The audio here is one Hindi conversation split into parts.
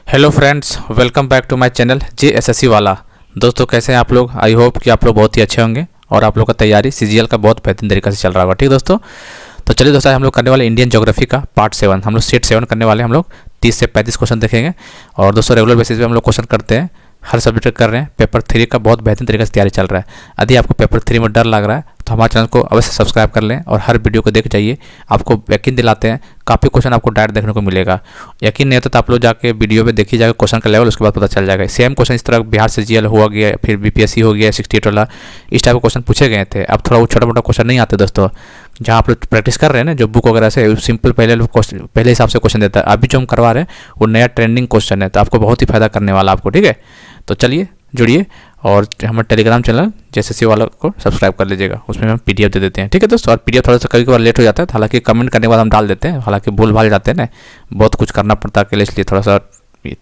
Hello friends, welcome back to my channel JSSC वाला। दोस्तों कैसे हैं आप लोग? आई होप कि आप लोग बहुत ही अच्छे होंगे और आप लोग का तैयारी CGL का बहुत बेहतरीन तरीके से चल रहा होगा। ठीक दोस्तों, तो चलिए दोस्तों, हम लोग करने वाले इंडियन ज्योग्राफी का पार्ट 7। हम लोग सेट 7 करने वाले हैं। हम लोग 30 से 35 क्वेश्चन देखेंगे और दोस्तों रेगुलर बेसिस पे हम लोग क्वेश्चन करते हैं, हर सब्जेक्ट कर रहे हैं। पेपर 3 का बहुत बेहतरीन तरीके से तैयारी चल रहा है। यदि आपको पेपर 3 में डर लग रहा है तो हमारे चैनल को अवश्य सब्सक्राइब कर लें और हर वीडियो को देख जाइए। आपको यकीन दिलाते हैं काफ़ी क्वेश्चन आपको डायरेक्ट देखने को मिलेगा। यकीन नहीं होता तो आप लोग जाके वीडियो में देखिए, जाकर क्वेश्चन का लेवल, उसके बाद पता चल जाएगा। सेम क्वेश्चन इस तरह बिहार से GL हुआ गया, फिर BPSC हो गया 68 वाला, इस टाइप के क्वेश्चन पूछे गए थे। अब थोड़ा वो छोटा मोटा क्वेश्चन नहीं आते दोस्तों, जहाँ आप लोग प्रैक्टिस कर रहे हैं ना, जो बुक वगैरह से सिंपल पहले हिसाब से क्वेश्चन देता है। अभी जो हम करवा रहे हैं वो नया ट्रेंडिंग क्वेश्चन है, तो आपको बहुत ही फायदा करने वाला आपको। ठीक है, तो चलिए जुड़िए और हमारे टेलीग्राम चैनल JSSC वाला को सब्सक्राइब कर लीजिएगा, उसमें हम PDF दे देते हैं। ठीक है दोस्तों, और PDF थोड़ा सा कभी कभार लेट हो जाता है, हालांकि कमेंट करने के बाद हम डाल देते हैं, हालांकि भूल भाल जाते हैं ना, बहुत कुछ करना पड़ता है, इसलिए थोड़ा सा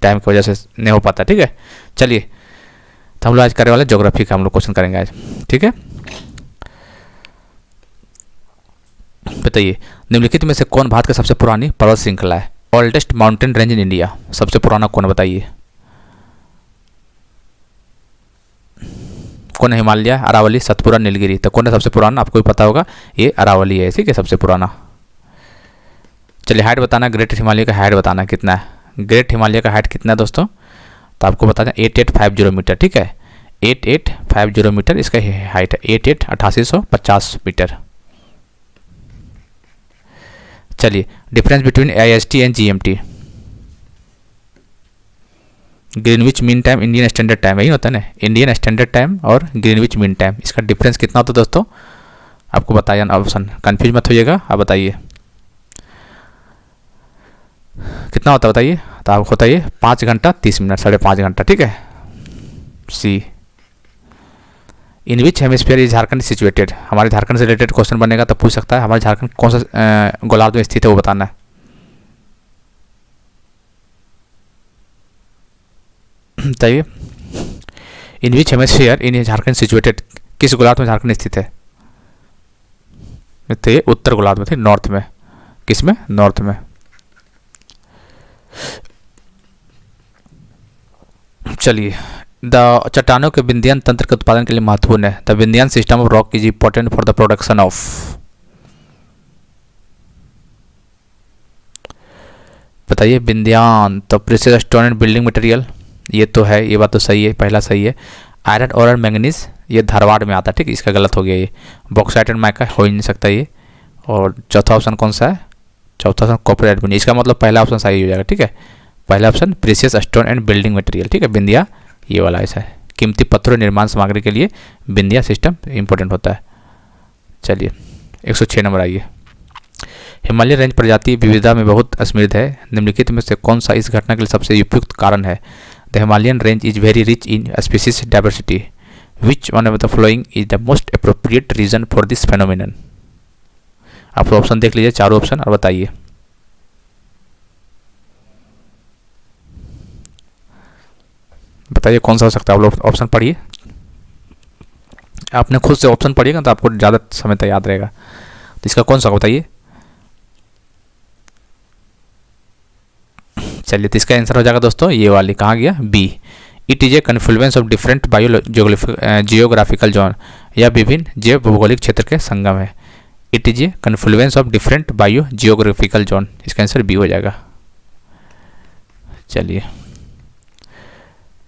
टाइम की वजह से नहीं हो पाता। ठीक है, चलिए तो हम लोग आज करने वाले ज्योग्राफी का हम लोग क्वेश्चन करेंगे आज। ठीक है, बताइए निम्नलिखित में से कौन भारत की सबसे पुरानी पर्वत श्रृंखला है? Oldest mountain range in India, सबसे पुराना कौन, बताइए कौन है? हिमालय, अरावली, सतपुरा, नीलगिरी। तो कौन है सबसे पुराना? आपको भी पता होगा, ये अरावली है। ठीक है, सबसे पुराना। चलिए हाइट बताना, ग्रेट हिमालय का हाइट बताना कितना है। ग्रेट हिमालय का हाइट कितना है दोस्तों? तो आपको बताना 8850 मीटर। ठीक है, 8850 मीटर इसका हाइट है। 88,8850 मीटर। चलिए difference between IST and GMT। Greenwich mean time, Indian standard time, यही होता है ना, इंडियन स्टैंडर्ड टाइम और ग्रीनविच मीन टाइम, इसका डिफरेंस कितना होता है दोस्तों? आपको बताइए ऑप्शन, कंफ्यूज मत होइएगा। आप बताइए कितना होता है, बताइए। तो आपको बताइए 5 घंटा 30 मिनट, 5.5 घंटा। ठीक है, C। In which hemisphere is Jharkhand situated. हमारे झारखंड से रिलेटेड क्वेश्चन बनेगा तो पूछ सकता है, हमारे झारखंड कौन सा गोलार्ध में स्थित है वो बताना है। बताइए इन विच हेमिस्फीयर इन झारखंड सिचुएटेड, किस गोलार्ध में झारखंड स्थित है? तो ये उत्तर गोलार्ध में थे, नॉर्थ में। किस में? नॉर्थ में। चलिए द चट्टानों के विंध्यान तंत्र के उत्पादन के लिए महत्वपूर्ण है। The Vindhyan system of rock is important for the production of. बताइए विंध्यान, तो precious stone and building material, ये तो है, ये बात तो सही है, पहला सही है। आयरन और मैंगनीज, ये धारवाड़ में आता है। ठीक है, इसका गलत हो गया ये। बॉक्साइट एंड माइका हो ही नहीं सकता ये। और चौथा ऑप्शन कौन सा है? चौथा ऑप्शन कॉपर एल्यूमिनियम। इसका मतलब पहला ऑप्शन सही हो जाएगा। ठीक है, पहला option precious stone and building material. ठीक है, बिंदिया ये वाला ऐसा है, कीमती पत्थरों निर्माण सामग्री के लिए बिंदिया सिस्टम इंपॉर्टेंट होता है। चलिए 106 नंबर आइए। हिमालय रेंज प्रजाति विविधता में बहुत समृद्ध है। निम्नलिखित में से कौन सा इस घटना के लिए सबसे उपयुक्त कारण है? The Himalayan range is very rich in species diversity. Which one of the following is the most appropriate reason for this phenomenon? आप ऑप्शन देख लीजिए, चारों ऑप्शन, और बताइए। बताइए कौन सा हो सकता है। आप लोग ऑप्शन पढ़िए, आपने खुद से ऑप्शन पढ़िएगा तो आपको ज़्यादा समय तक याद रहेगा। तो इसका कौन सा बताइए। चलिए तो इसका आंसर हो जाएगा दोस्तों ये वाली, कहाँ गया? B। It is a confluence of different geographical zone, या विभिन्न जैव भौगोलिक क्षेत्र के संगम है। It is a confluence of different bio geographical zone, इसका आंसर B हो जाएगा। चलिए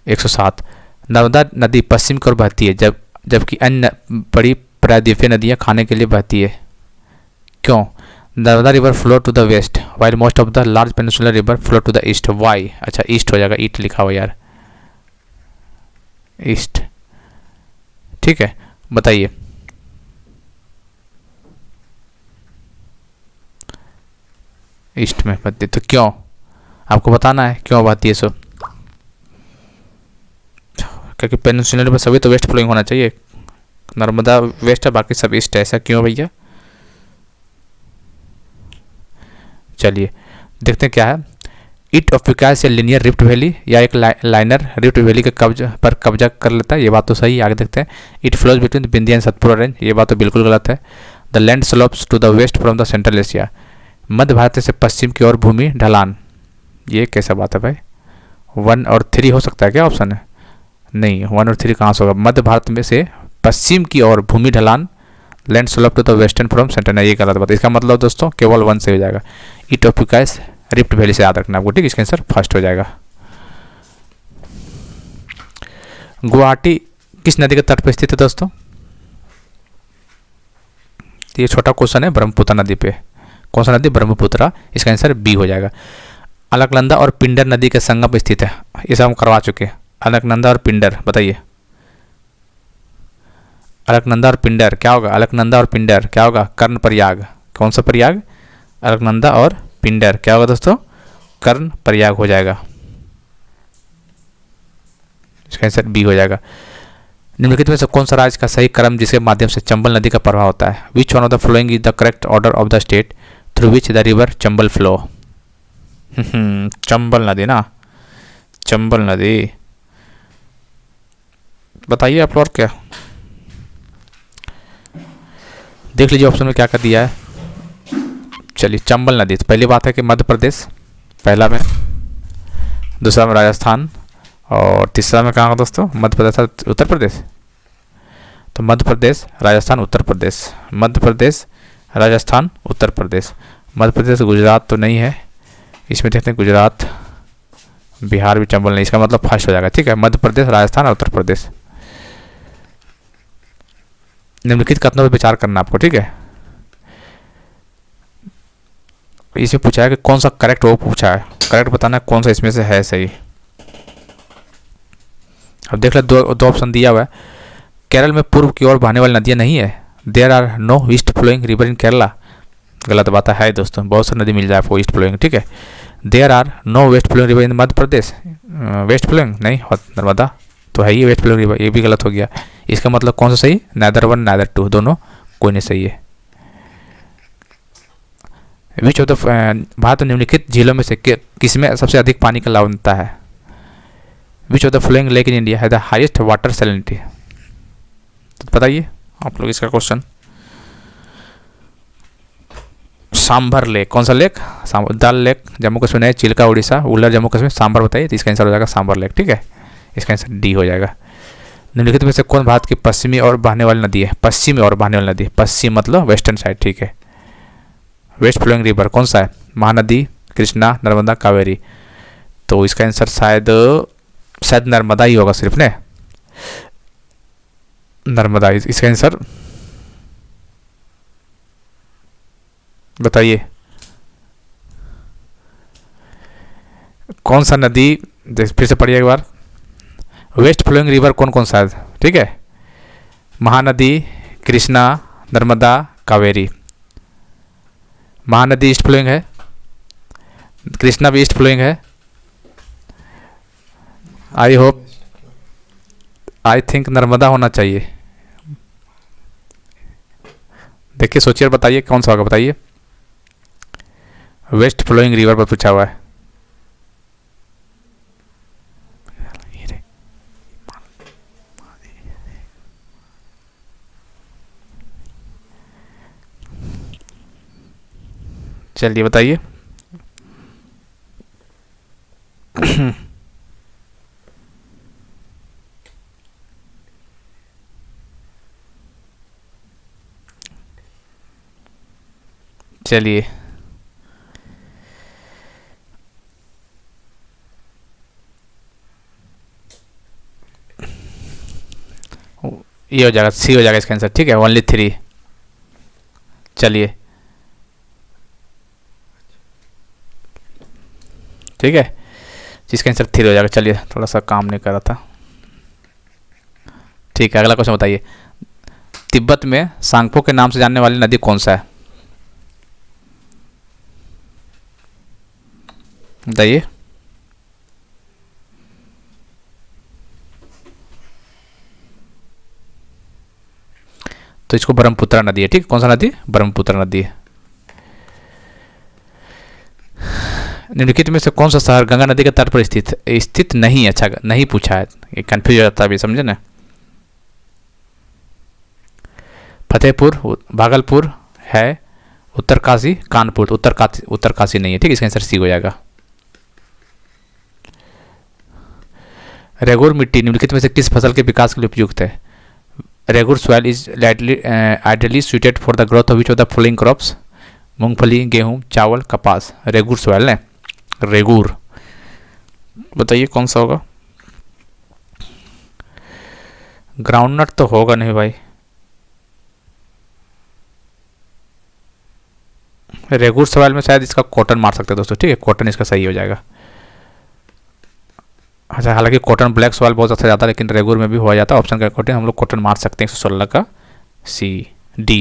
107। नर्मदा नदी पश्चिम की ओर बहती है, जबकि अन्य बड़ी प्रायद्वीपीय नदियाँ खाने के लिए बहती है। क्यों? Narmada river flow to the west while most of the large peninsular river flow to the east. Why? अच्छा ईस्ट हो जाएगा, ईस्ट लिखा हुआ यार, ईस्ट। ठीक है, बताइए। ईस्ट में बहती, तो क्यों आपको बताना है क्यों बहती है सो? क्योंकि पेनिनसुलर रिवर सभी तो वेस्ट फ्लोइंग होना चाहिए, नर्मदा वेस्ट है, बाकी सब ईस्ट है, ऐसा क्यों भैया? चलिए देखते हैं क्या है। It occupies A linear rift valley, या एक लाइनर रिफ्ट वैली के कब्जा कर लेता है, ये बात तो सही है। आगे देखते हैं। It flows between Vindhya and Satpura range, ये बात तो बिल्कुल गलत है। The land slopes to the west from the central Asia, मध्य भारत से पश्चिम की ओर भूमि ढलान, ये कैसा बात है भाई? 1 और 3 हो सकता है क्या ऑप्शन है? नहीं, 1 और 3 कहाँ से होगा? मध्य भारत में से पश्चिम की ओर भूमि ढलान, land slope to the western from center, नहीं ये गलत बात। इसका मतलब दोस्तों केवल 1 से हो जाएगा। इटोपिकास रिफ्ट वैली से याद रखना आपको, ठीक है। इसका आंसर फर्स्ट हो जाएगा। गुवाहाटी किस नदी के तट पर स्थित है दोस्तों? ये छोटा क्वेश्चन है, ब्रह्मपुत्र नदी पे। कौन सा नदी? ब्रह्मपुत्र। इसका आंसर बी हो जाएगा। अलकनंदा और पिंडर नदी के संगम पर स्थित है, इसे हम करवा चुके हैं। अलकनंदा और पिंडर बताइए। अलकनंदा और पिंडर क्या होगा? अलकनंदा और पिंडर क्या होगा? कर्ण प्रयाग। कौन सा प्रयाग? अलकनंदा और पिंडर क्या होगा दोस्तों? कर्ण प्रयाग हो जाएगा। इसका आंसर बी हो जाएगा। निम्नलिखित में से कौन सा राज्य का सही क्रम जिसके माध्यम से चंबल नदी का प्रवाह होता है? विच one of the following is the correct order of the state through which the river Chambal flow? Chambal नदी ना, चंबल नदी बताइए आप। और क्या देख लीजिए ऑप्शन में क्या कर दिया है। चलिए, चंबल नदी तो पहली बात है कि मध्य प्रदेश पहला में, दूसरा में राजस्थान, और तीसरा में कहाँ दोस्तों? मध्य प्रदेश, उत्तर प्रदेश। तो मध्य प्रदेश, राजस्थान, उत्तर प्रदेश, मध्य प्रदेश, राजस्थान, उत्तर प्रदेश। मध्य प्रदेश गुजरात तो नहीं है, इसमें देखते हैं गुजरात, बिहार भी चंबल नहीं, इसका मतलब फर्स्ट हो जाएगा, ठीक है। मध्य प्रदेश, राजस्थान और उत्तर प्रदेश। निम्नलिखित कथनों पर विचार करना आपको, ठीक है। इसमें पूछा है कि कौन सा करेक्ट, वो पूछा है करेक्ट बताना है कौन सा इसमें से है सही। अब देख ले, दो ऑप्शन दिया हुआ है। केरल में पूर्व की ओर बहने वाली नदियां नहीं है। There are no east flowing river in Kerala, गलत बात है दोस्तों, बहुत सारी नदी मिल जाए आपको ईस्ट फ्लोइंग, ठीक है। There are no west flowing river in Madhya Pradesh, west flowing नहीं, नर्मदा तो है ही वेस्ट फ्लोइंग रिवर, ये भी गलत हो गया। इसका मतलब कौन सा सही? नाइदर 1 नाइदर 2, दोनों कोई नहीं सही है। विच ऑफ द भारत में निम्नलिखित झीलों में से किसमें सबसे अधिक पानी का लाभ मिलता है? Which of the flowing lake in India है द हाईएस्ट वाटर सैलिनिटी? तो बताइए आप लोग इसका क्वेश्चन। सांभर लेक, कौन सा लेक? दल लेक जम्मू कश्मीर है, चिल्का उड़ीसा, उल्लर जम्मू कश्मीर, सांभर बताइए। तो इसका आंसर हो जाएगा सांभर लेक, ठीक है। इसका आंसर डी हो जाएगा। निम्नलिखित में से कौन भारत की पश्चिमी और बहने वाली नदी है? पश्चिमी और बहने वाली नदी, पश्चिम मतलब वेस्टर्न साइड, ठीक है। वेस्ट फ्लोइंग रिवर कौन सा है? महानदी, कृष्णा, नर्मदा, कावेरी। तो इसका आंसर शायद नर्मदा ही होगा सिर्फ ने, नर्मदा। इसका आंसर बताइए कौन सा नदी, फिर से पढ़िए एक बार। वेस्ट फ्लोइंग रिवर कौन कौन सा है, ठीक है। महानदी, कृष्णा, नर्मदा, कावेरी। महानदी ईस्ट फ्लोइंग है, कृष्णा भी ईस्ट फ्लोइंग है। आई थिंक नर्मदा होना चाहिए। देखिए सोचिए, बताइए कौन सा होगा, बताइए। वेस्ट फ्लोइंग रिवर पर पूछा हुआ है। चलिए बताइए। चलिए ये हो जाएगा, सी हो जाएगा इसका आंसर, ठीक है। ओनली 3। चलिए ठीक है, जिसका आंसर 3 हो जाएगा। चलिए, थोड़ा सा काम नहीं कर रहा था, ठीक है। अगला क्वेश्चन बताइए। तिब्बत में सांगपो के नाम से जानने वाली नदी कौन सा है? बताइए। तो इसको ब्रह्मपुत्र नदी है, ठीक। कौन सा नदी? ब्रह्मपुत्र नदी है। निम्नलिखित में से कौन सा शहर गंगा नदी के तट पर स्थित नहीं है? अच्छा, नहीं पूछा है, ये कंफ्यूज हो जाता है अभी, समझे ना। फतेहपुर, भागलपुर है, उत्तरकाशी, कानपुर। उत्तरकाशी नहीं है, ठीक। इसका आंसर सी हो जाएगा। रेगुर मिट्टी निम्नलिखित में से किस फसल के विकास के लिए उपयुक्त है? Regur soil is ideally suited for the growth of which of the following crops? मूंगफली, गेहूं, चावल, कपास। रेगुर सॉइल है, रेगुर। बताइए कौन सा होगा? ग्राउंडनट तो होगा नहीं भाई। रेगुर सॉइल में शायद इसका कॉटन मार सकते हैं दोस्तों, ठीक है, कॉटन इसका सही हो जाएगा। अच्छा, हालांकि कॉटन ब्लैक सॉइल बहुत अच्छा जाता है, लेकिन रेगुर में भी हो जाता है। ऑप्शन का अकॉर्डिंग हम लोग कॉटन मार सकते हैं 116 का C D.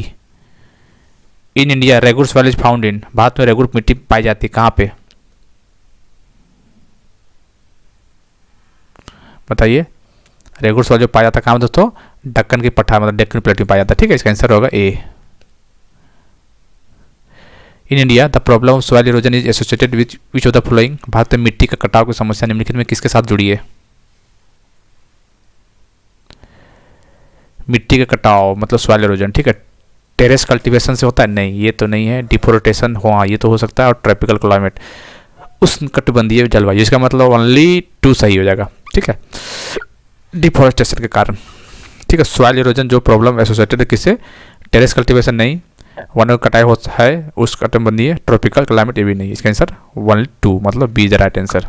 In India regur soil is found in, Bharat में रेगुर मिट्टी पाई जाती है कहाँ पे? बताइए। रेगुर सॉइल जो पाया जाता है कहाँ दोस्तों? दक्कन की पठार मतलब डेक्कन प्लेट में पाया जाता है, ठीक है, इसका आंसर होगा A. In India the problem of soil erosion is associated which which of the following? Bharat में मिट्टी का कटाव की समस्या निम्नलिखित में किसके साथ जुड़ी है? मिट्टी का कटाव मतलब सॉइल इरोजन, ठीक है। टेरेस कल्टीवेशन से होता है? नहीं, ये तो नहीं है। डिफोरेस्टेशन हो, हाँ ये तो हो सकता है। और ट्रॉपिकल क्लाइमेट, उष्णकटिबंधीय जलवायु, इसका मतलब ओनली 2 सही हो जाएगा, ठीक है, डिफोरेस्टेशन के कारण, ठीक है। सॉइल इरोजन जो प्रॉब्लम एसोसिएटेड है किससे? टेरेस कल्टीवेशन नहीं, वन का कटाई होता है, उस कटिबंधीय ट्रॉपिकल क्लाइमेट ये भी नहीं। इसका आंसर 1 2 मतलब B is the right answer.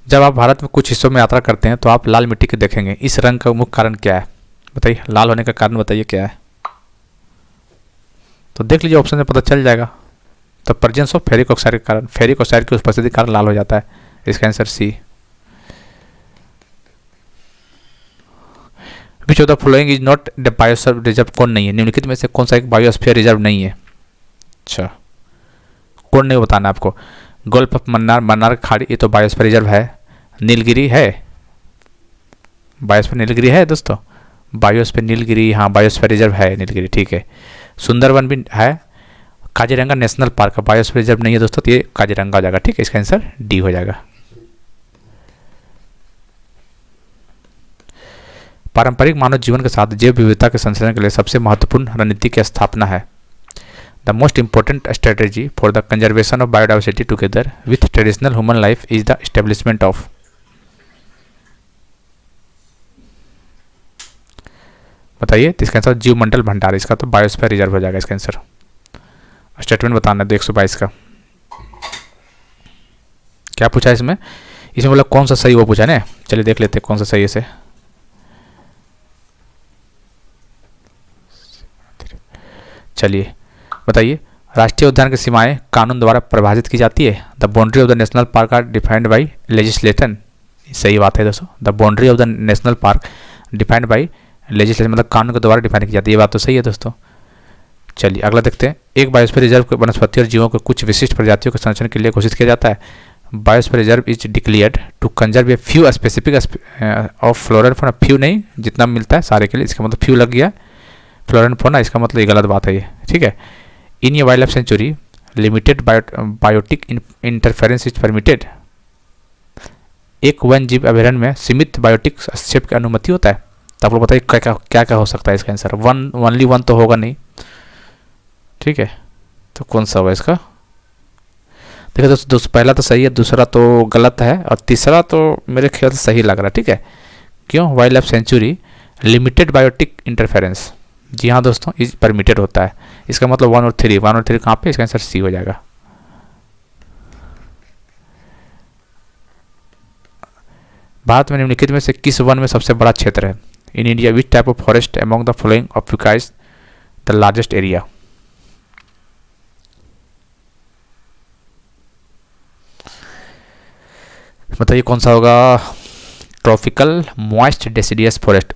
जब आप भारत में कुछ हिस्सों में यात्रा करते हैं तो आप लाल मिट्टी के देखेंगे, इस रंग का मुख्य कारण क्या है? बताइए, लाल होने का कारण बताइए क्या है? तो देख लीजिए ऑप्शन से पता चल जाएगा। तो प्रेजेंस ऑफ फेरिक ऑक्साइड के कारण, फेरिक ऑक्साइड की उपस्थिति के कारण लाल हो जाता है। इसका answer C. Which of the following is not the biosphere reserve? कौन नहीं है? निम्नलिखित में से कौन सा एक बायोस्फीयर रिजर्व नहीं है? अच्छा, कौन नहीं बताना आपको? गोल्फ ऑफ मन्नार, मन्नार खाड़ी, ये तो बायोस्फीयर रिजर्व है। नीलगिरी है, बायोस्फीयर नीलगिरी है दोस्तों, बायोस्फीयर नीलगिरी, हाँ बायोस्फीयर रिजर्व है नीलगिरी, ठीक है। सुंदरवन भी है। काजीरंगा नेशनल पार्क का बायोस्फीयर रिजर्व नहीं है दोस्तों, तो ये काजीरंगा हो जाएगा, ठीक है, इसका आंसर डी हो जाएगा। पारंपरिक मानव जीवन के साथ जैव विविधता के संरक्षण के लिए सबसे महत्वपूर्ण रणनीति की स्थापना है। The most important strategy for the conservation of biodiversity together with traditional human life is the establishment of? बताइए। तो इसका आंसर जीवमंडल भंडार, इसका तो बायोस्फीयर रिजर्व हो जाएगा इसका आंसर। स्टेटमेंट बताना है 122 का। क्या पूछा है इसमें? इसमें बोला कौन सा सही वो पूछा ना, चलिए देख लेते हैं कौन सा सही है इसे। चलिए बताइए। राष्ट्रीय उद्यान की सीमाएं कानून द्वारा परिभाषित की जाती है। The boundary of the national park are defined by legislation. सही बात है दोस्तों, the boundary of the national park defined by legislation मतलब कानून के द्वारा डिफाइन की जाती है, ये बात तो सही है दोस्तों। चलिए अगला देखते हैं। एक बायोस्फीयर रिजर्व को वनस्पति और जीवों को कुछ विशिष्ट प्रजातियों के संरक्षण के लिए घोषित किया जाता है। Biosphere reserve is declared to conserve a few specific of flora and fauna. Few नहीं, जितना मिलता है सारे के लिए, इसका मतलब फ्यू लग गया फ्लोरा एंड फौना, इसका मतलब ये गलत बात है ये, ठीक है। इन ये wild life sanctuary limited biotic interference is permitted. एक वन जीव अभयारण्य में सीमित बायोटिक हस्तक्षेप की अनुमति होता है। तो आप लोग बताइए क्या क्या हो सकता है इसका आंसर? ओनली वन तो होगा नहीं, ठीक है, तो कौन सा होगा इसका? देखिए दोस्तों, पहला तो सही है, दूसरा तो गलत है, और तीसरा तो मेरे ख्याल से सही लग रहा है, ठीक है। क्यों? Wild life sanctuary limited biotic interference, जी हाँ दोस्तों, इज परमिटेड होता है। इसका मतलब 1 और 3 कहाँ पे? इसका आंसर सी हो जाएगा। भारत में निम्नलिखित में से किस वन में सबसे बड़ा क्षेत्र है? In India which type of forest among the following occupies the largest area? बताइए कौन सा होगा? ट्रॉपिकल मॉइस्ट डेसिडियस फॉरेस्ट,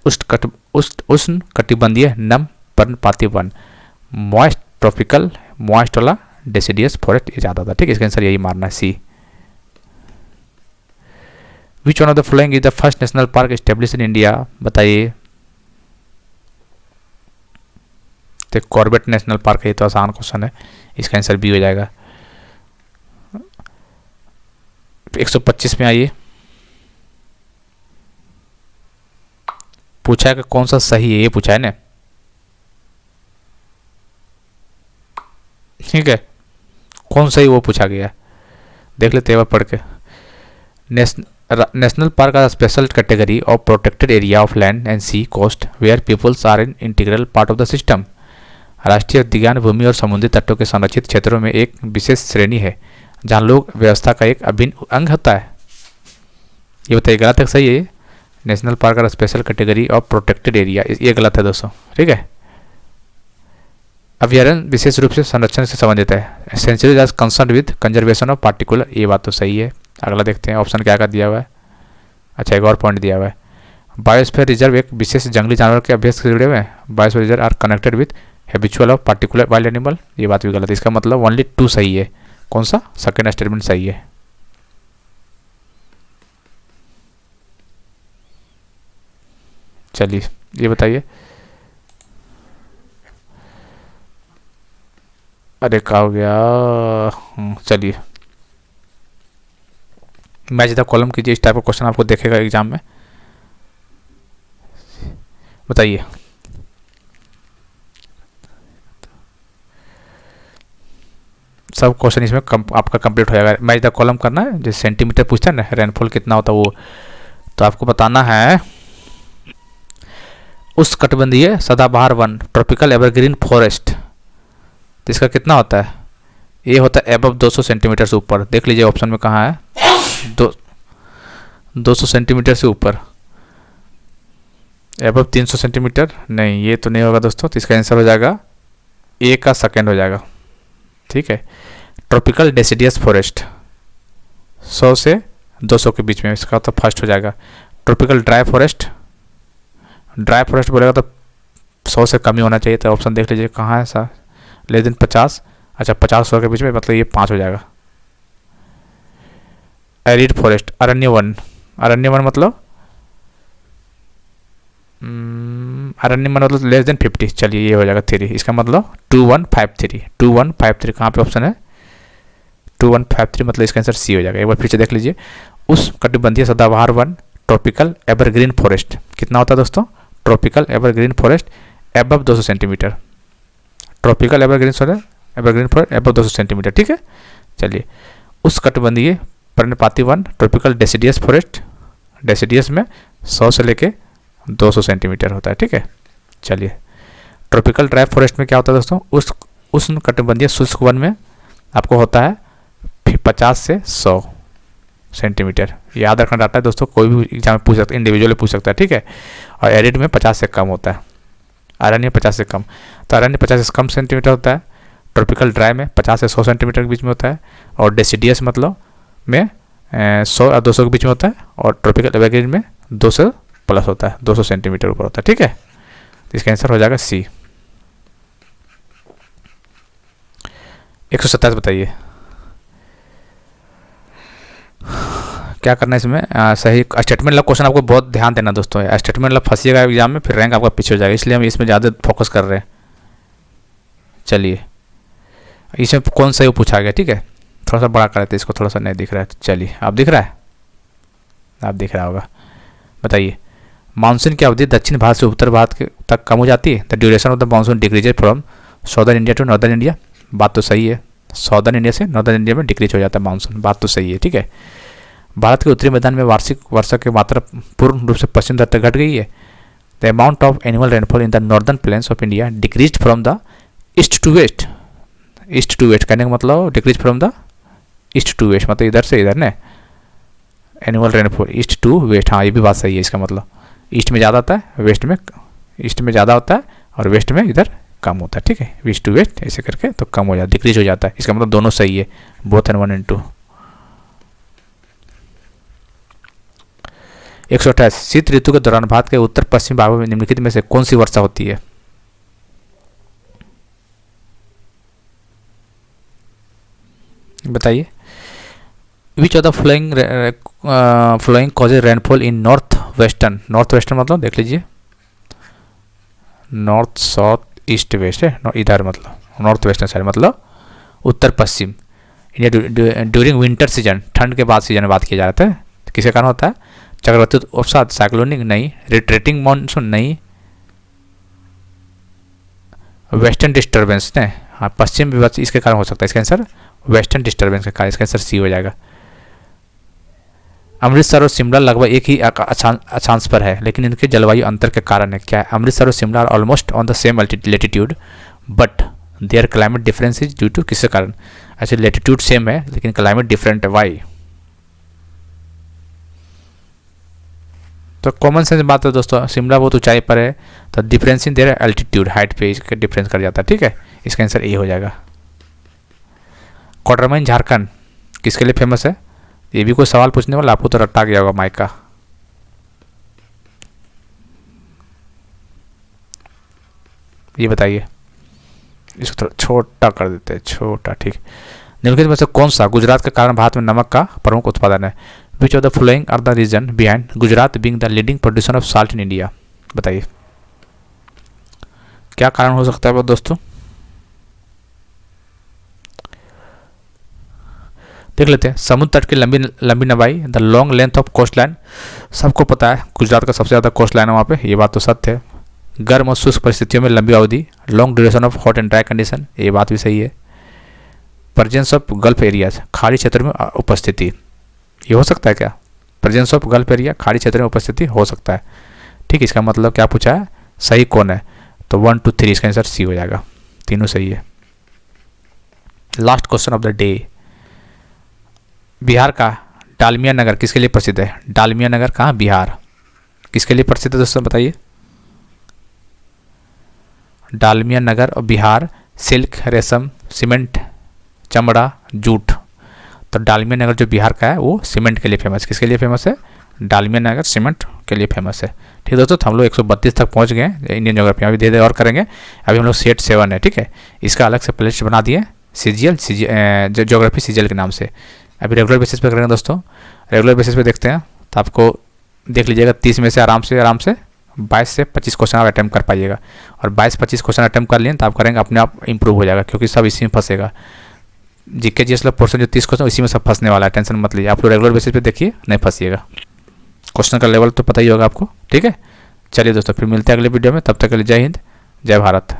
उष्ण कटिबंधीय नम पर्णपाती वन। मॉइस्ट ट्रॉपिकल मॉइस्ट वाला डेसिडियस फॉरेस्ट ये ज़्यादा था, ठीक है, इसका आंसर यही मारना है C. Which one of the following is the first national park establish in India? बताइए। तो कॉर्बेट नेशनल पार्क है, ये तो आसान क्वेश्चन है, इसका आंसर बी हो जाएगा। 125 में आइए। पूछा है कि कौन सा सही है, ये पूछा है ना, ठीक है, कौन सही वो पूछा गया है। देख लेते हैं एक बार पढ़ के। National park are special category of protected area of land and sea coast where peoples are an integral part of the system. राष्ट्रीय उद्यान भूमि और समुद्री तटों के संरक्षित क्षेत्रों में एक विशेष श्रेणी है जहाँ लोग व्यवस्था का एक अभिन्न अंग होता है। ये बताइए गलत है सही है? National park are special category of protected area, ये गलत है दोस्तों, ठीक है। अभ्यारण्य विशेष रूप से संरक्षण से संबंधित है। Sanctuaries are concern with conservation of particular, ये बात तो सही है। अगला देखते हैं ऑप्शन क्या दिया हुआ है। अच्छा एक और पॉइंट दिया हुआ है, बायोस्फीयर रिजर्व एक विशेष जंगली जानवर के अभ्यास से जुड़े हुए हैं। Biosphere reserve are connected with habitual of particular wild animal, ये बात भी गलत है। इसका मतलब ओनली 2 सही है। कौन सा? सेकेंड स्टेटमेंट सही है। चलिए ये बताइए, अरे क्या हो गया? चलिए मैच द कॉलम कीजिए। इस टाइप का क्वेश्चन आपको देखेगा एग्जाम में। बताइए सब क्वेश्चन इसमें आपका कंप्लीट हो जाएगा। मैच द कॉलम करना है, जैसे सेंटीमीटर पूछता है ना, रेनफॉल कितना होता है वो, तो आपको बताना है उस कटिबंधीय सदाबहार वन ट्रॉपिकल एवरग्रीन फॉरेस्ट, तो इसका कितना होता है? ये होता है एबव 200 सेंटीमीटर से ऊपर। देख लीजिए ऑप्शन में कहाँ है, 200 सेंटीमीटर से ऊपर। एबव 300 सेंटीमीटर नहीं, ये तो नहीं होगा दोस्तों। तो इसका आंसर हो जाएगा ए का सेकंड हो जाएगा, ठीक है। ट्रॉपिकल डेसिडियस फॉरेस्ट 100 से 200 के बीच में, इसका तो फर्स्ट हो जाएगा। Tropical dry forest, dry forest बोलेगा तो 100 से कम ही होना चाहिए। तो ऑप्शन देख लीजिए कहाँ है सर, लेस देन 50। अच्छा 50-100 के बीच में, मतलब ये 5 हो जाएगा। एरिड फॉरेस्ट, अरण्य वन, अरण्य वन मतलब लेस देन 50। चलिए ये हो जाएगा 3, इसका मतलब 2153। 2153 कहाँ पे ऑप्शन है? 2153 मतलब इसका आंसर सी हो जाएगा। एक बार फिर से देख लीजिए, उस कटिबंधीय सदाबहार वन ट्रॉपिकल एवरग्रीन फॉरेस्ट कितना होता है दोस्तों? Tropical evergreen forest above 200 centimetre. Tropical evergreen forest above 200 centimetre, ठीक है। चलिए उस कटिबंधीय पर्णपाती one tropical deciduous forest, deciduous में 100 से लेके 200 सेंटीमीटर होता है, ठीक है। चलिए ट्रॉपिकल ड्राई फॉरेस्ट में क्या होता है दोस्तों? उस उष्ण कटिबंधीय शुष्क वन में आपको होता है 50 से 100 सेंटीमीटर। याद रखना डाटा है दोस्तों, कोई भी एग्जाम में पूछ सकता है, इंडिविजुअली पूछ सकता है, ठीक है। और एरिड में 50 से कम होता है, अरण्य 50 से कम। तो अरण्य 50 से कम सेंटीमीटर होता है, ट्रॉपिकल ड्राई में 50 से 100 सेंटीमीटर के बीच में होता है, और डेसिडियस मतलब में 100 और 200 के बीच में होता है, और ट्रॉपिकल एवरग्रीन में 200 प्लस होता है, 200 सेंटीमीटर ऊपर होता है, ठीक है। तो इसका आंसर हो जाएगा सी। 127 बताइए क्या करना है इसमें? सही स्टेटमेंट वाला क्वेश्चन आपको बहुत ध्यान देना दोस्तों। स्टेटमेंट वाला फंसिएगा एग्जाम में, फिर रैंक आपका पीछे हो जाएगा, इसलिए हम इसमें ज़्यादा फोकस कर रहे हैं। चलिए इसमें कौन सा ही पूछा गया, ठीक है। थोड़ा सा बड़ा कर देते, इसको थोड़ा सा नहीं दिख रहा है। चलिए आप दिख रहा है, आप दिख रहा होगा। बताइए मानसून की अवधि दक्षिण भारत से उत्तर भारत के तक कम हो जाती है। The duration of the monsoon decreases from southern India to northern India, बात तो सही है। साउदर्न इंडिया से नॉर्दर्न इंडिया में डिक्रीज हो जाता है मानसून, बात तो सही है, ठीक है। भारत के उत्तरी मैदान में वार्षिक वर्षा की मात्रा पूर्ण रूप से पश्चिम तट तक घट गई है। The amount of annual rainfall in the northern plains of India decrease from the east to west. East to west कहने का मतलब decrease from the east to west, मतलब इधर से इधर ने annual rainfall east to west. हाँ ये भी बात सही है, इसका मतलब ईस्ट में ज़्यादा होता है, वेस्ट में, ईस्ट में ज़्यादा होता है और वेस्ट में इधर कम होता है, ठीक है। ईस्ट टू वेस्ट ऐसे करके तो कम हो जाता है, डिक्रीज हो जाता है। इसका मतलब दोनों सही है, बोथ एंड 1 एंड 2। 128 शीत ऋतु के दौरान भारत के उत्तर पश्चिम भागों में निम्नलिखित में से कौन सी वर्षा होती है? बताइए। विच of the flowing causes rainfall in north western, north western मतलब देख लीजिए नॉर्थ साउथ ईस्ट वेस्ट है, इधर मतलब नॉर्थ वेस्टर्न साइड मतलब उत्तर पश्चिम इंडिया ड्यूरिंग विंटर सीजन, ठंड के बाद सीजन में बात किया जा रहा है। तो किसके कारण होता है? चक्रवाती अवसाद, साइक्लोनिक नहीं, रिट्रेटिंग मानसून नहीं, वेस्टर्न डिस्टर्बेंस ने, हाँ पश्चिम विवर्त इसके कारण हो सकता है। इसका आंसर वेस्टर्न डिस्टर्बेंस के कारण। इसका आंसर सी हो जाएगा। अमृतसर और शिमला लगभग एक ही अक्षांश पर है, लेकिन इनके जलवायु अंतर के कारण है। क्या है? अमृतसर और Shimla are almost on the same latitude but their climate difference is due to किसके कारण? ऐसे लेटीट्यूड सेम है लेकिन क्लाइमेट डिफरेंट है। वाई? तो कॉमन सेंस बात है दोस्तों, शिमला बहुत ऊंचाई पर है तो difference in their altitude, height पे इसका डिफरेंस कर जाता है। ठीक है, इसका आंसर ए हो जाएगा। कोडरमाइन झारखंड किसके लिए फेमस है? ये भी कोई सवाल पूछने वाला, आपको तो रट्टा गया होगा माइक का। ये बताइए, इसको थोड़ा छोटा कर देते हैं, छोटा। ठीक, निम्नलिखित में से कौन सा गुजरात के कारण भारत में नमक का प्रमुख उत्पादन है? Which of the following are the reason behind Gujarat being the leading producer of salt in India? बताइए क्या कारण हो सकता है दोस्तों? देख लेते हैं। समुद्र तट की लंबी लंबाई, the long length of coast line. सबको पता है गुजरात का सबसे ज़्यादा कोस्ट लाइन है वहाँ पे, ये बात तो सत्य है। गर्म और शुष्क परिस्थितियों में लंबी अवधि, long duration of hot and dry condition, ये बात भी सही है। प्रेजेंस ऑफ गल्फ एरियाज, खाड़ी क्षेत्र में उपस्थिति, ये हो सकता है क्या? प्रेजेंस ऑफ गल्फ एरिया, खाड़ी क्षेत्र में उपस्थिति हो सकता है। ठीक, इसका मतलब क्या पूछा है? सही कौन है? तो 1 2 3, इसका आंसर सी हो जाएगा। तीनों सही है। Last question of the day, Bihar का डालमिया नगर किसके लिए प्रसिद्ध है? डालमिया नगर कहाँ? बिहार। किसके लिए प्रसिद्ध है दोस्तों बताइए? डालमिया नगर और बिहार सिल्क, रेशम, सीमेंट, चमड़ा, जूट। तो डालमिया नगर जो बिहार का है वो सीमेंट के लिए फेमस। किसके लिए फेमस है? डालमिया नगर सीमेंट के लिए फेमस है। ठीक है दोस्तों, तो हम लोग 132 तक पहुंच गए हैं इंडियन ज्योग्राफी। अभी धीरे और करेंगे। अभी हम लोग सेट 7 है। ठीक है, इसका अलग से प्लेलिस्ट बना दिए सीजीएल ज्योग्राफी सीजीएल के नाम से। अभी रेगुलर बेसिस पे करेंगे दोस्तों। रेगुलर बेसिस पे देखते हैं तो आपको देख लीजिएगा 30 में से आराम से 22 से 25 क्वेश्चन आप अटैम्प्ट कर पाइएगा। और 22-25 क्वेश्चन अटैम्प्ट कर लिए तो आप करेंगे अपने आप इंप्रूव हो जाएगा, क्योंकि सब इसी में फंसेगा। जीके जीएस पोर्शन जो 30 क्वेश्चन इसी में सब फंसने वाला है, टेंशन मत लीजिए। आप लोग रेगुलर बेसिस पे देखिए, नहीं फंसिएगा। क्वेश्चन का लेवल तो पता ही होगा आपको। ठीक है, चलिए दोस्तों, फिर मिलते हैं अगले वीडियो में। तब तक के लिए जय हिंद, जय भारत।